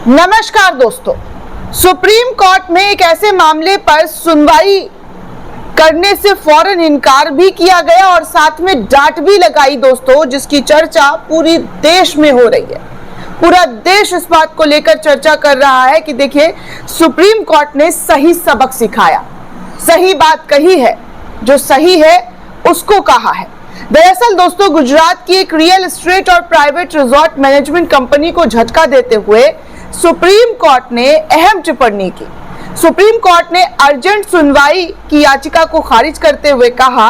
नमस्कार दोस्तों, supreme court में एक ऐसे मामले पर सुनवाई करने से फौरन इनकार भी किया गया और साथ में डांट भी लगाई दोस्तों, जिसकी चर्चा पूरी देश में हो रही है। पूरा देश इस बात को लेकर चर्चा कर रहा है कि देखिए, सुप्रीम कोर्ट ने सही सबक सिखाया, सही बात कही है, जो सही है उसको कहा है। दरअसल दोस्तों, गुजरात की एक रियल एस्टेट और प्राइवेट रिजॉर्ट मैनेजमेंट कंपनी को झटका देते हुए सुप्रीम कोर्ट ने अहम टिप्पणी की। सुप्रीम कोर्ट ने अर्जेंट सुनवाई की याचिका को खारिज करते हुए कहा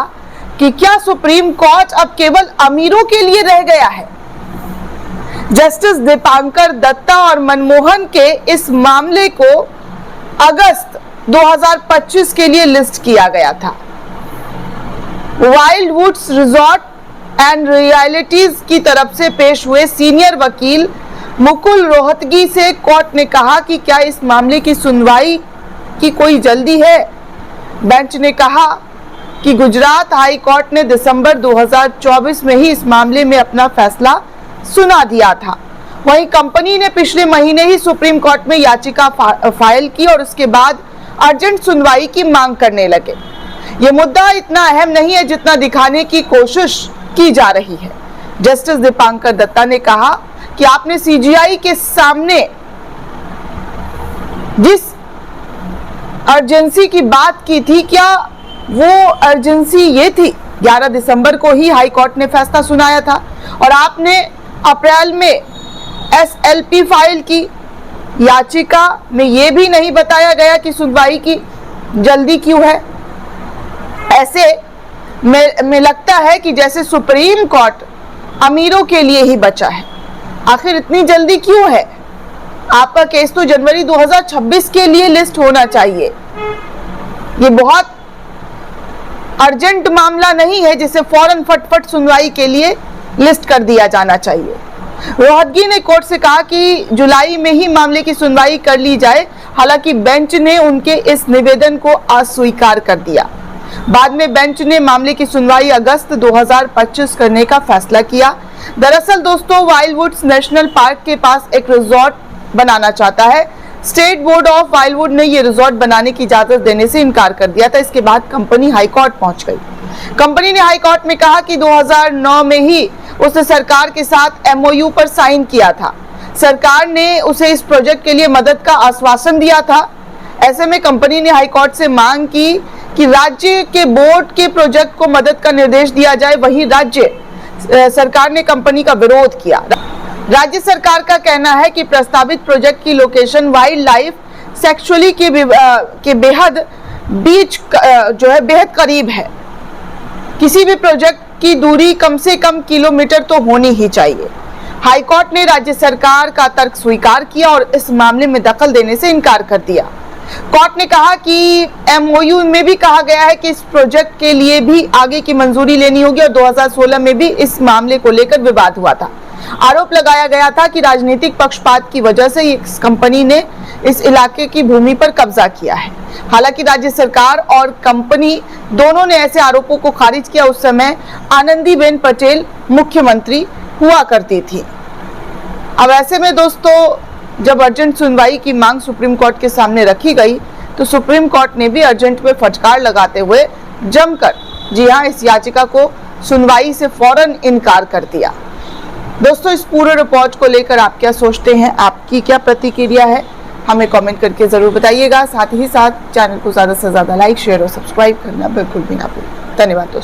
कि क्या सुप्रीम कोर्ट अब केवल अमीरों के लिए रह गया है। जस्टिस दीपांकर दत्ता और मनमोहन के इस मामले को अगस्त 2025 के लिए लिस्ट किया गया था। Wild woods resort and realities की तरफ से पेश हुए सीनियर वकील मुकुल रोहतगी से कोर्ट ने कहा कि क्या इस मामले की सुनवाई की कोई जल्दी है। बेंच ने कहा कि गुजरात हाई कोर्ट ने दिसंबर 2024 में ही इस मामले में अपना फैसला सुना दिया था। वहीं कंपनी ने पिछले महीने ही सुप्रीम कोर्ट में याचिका फाइल की और उसके बाद अर्जेंट सुनवाई की मांग करने लगे। ये मुद्दा इतना अहम नहीं है जितना दिखाने की कोशिश की जा रही है। जस्टिस दीपांकर दत्ता ने कहा कि आपने सीजीआई के सामने जिस अर्जेंसी की बात की थी, क्या वो अर्जेंसी ये थी? 11 दिसंबर को ही हाई कोर्ट ने फैसला सुनाया था और आपने अप्रैल में एसएलपी फाइल की। याचिका में यह भी नहीं बताया गया कि सुनवाई की जल्दी क्यों है। ऐसे में लगता है कि जैसे सुप्रीम कोर्ट अमीरों के लिए ही बचा है। आखिर इतनी जल्दी क्यों है? आपका केस तो जनवरी 2026 के लिए लिस्ट होना चाहिए। ये बहुत अर्जेंट मामला नहीं है जिसे फौरन फटफट सुनवाई के लिए लिस्ट कर दिया जाना चाहिए। रोहतगी ने कोर्ट से कहा कि जुलाई में ही मामले की सुनवाई कर ली जाए। हालांकि बेंच ने उनके इस निवेदन को अस्वीकार कर दिया। बाद में बेंच ने मामले की सुनवाई अगस्त 2025 करने का फैसला किया। दरअसल दोस्तों, वाइल्ड वुड्स नेशनल पार्क के पास एक रिजॉर्ट बनाना चाहता है। State board of wild wood ने यह रिजॉर्ट बनाने की इजाजत देने से इनकार कर दिया था। इसके बाद कंपनी हाई कोर्ट पहुंच गई। कंपनी ने हाई कोर्ट में कहा कि 2009 में ही उसने सरकार के साथ एमओयू पर साइन किया था। सरकार ने उसे इस प्रोजेक्ट के लिए मदद का आश्वासन दिया था। ऐसे में कंपनी ने हाई कोर्ट से मांग की कि राज्य के बोर्ड के प्रोजेक्ट को मदद का निर्देश दिया जाए। वहीं राज्य सरकार ने कंपनी का विरोध किया। राज्य सरकार का कहना है कि प्रस्तावित प्रोजेक्ट की लोकेशन वाइल्ड लाइफ सेक्चुअली के बेहद बीच बेहद करीब है। किसी भी प्रोजेक्ट की दूरी कम से कम किलोमीटर तो होनी ही चाहिए। हाई कोर्ट ने राज्य सरकार का तर्क स्वीकार किया और इस मामले में दखल देने से इनकार कर दिया। कोर्ट ने कहा कि एमओयू में भी कहा गया है कि इस प्रोजेक्ट के लिए भी आगे की मंजूरी लेनी होगी और 2016 में भी इस मामले को लेकर विवाद हुआ था। आरोप लगाया गया था कि राजनीतिक पक्षपात की वजह से इस कंपनी ने इस इलाके की भूमि पर कब्जा किया है। हालांकि राज्य सरकार और कंपनी दोनों ने ऐसे आरोपों को खारिज किया। उस समय आनंदीबेन पटेल मुख्यमंत्री हुआ करती थी। अब ऐसे में दोस्तों, जब अर्जेंट सुनवाई की मांग सुप्रीम कोर्ट के सामने रखी गई तो सुप्रीम कोर्ट ने भी अर्जेंट में फटकार लगाते हुए जमकर इस याचिका को सुनवाई से फौरन इनकार कर दिया। दोस्तों, इस पूरे रिपोर्ट को लेकर आप क्या सोचते हैं? आपकी क्या प्रतिक्रिया है? हमें कमेंट करके जरूर बताइएगा। साथ ही साथ चैनल को ज्यादा से ज्यादा लाइक, शेयर और सब्सक्राइब करना बिल्कुल भी ना भूलें। धन्यवाद दोस्तों।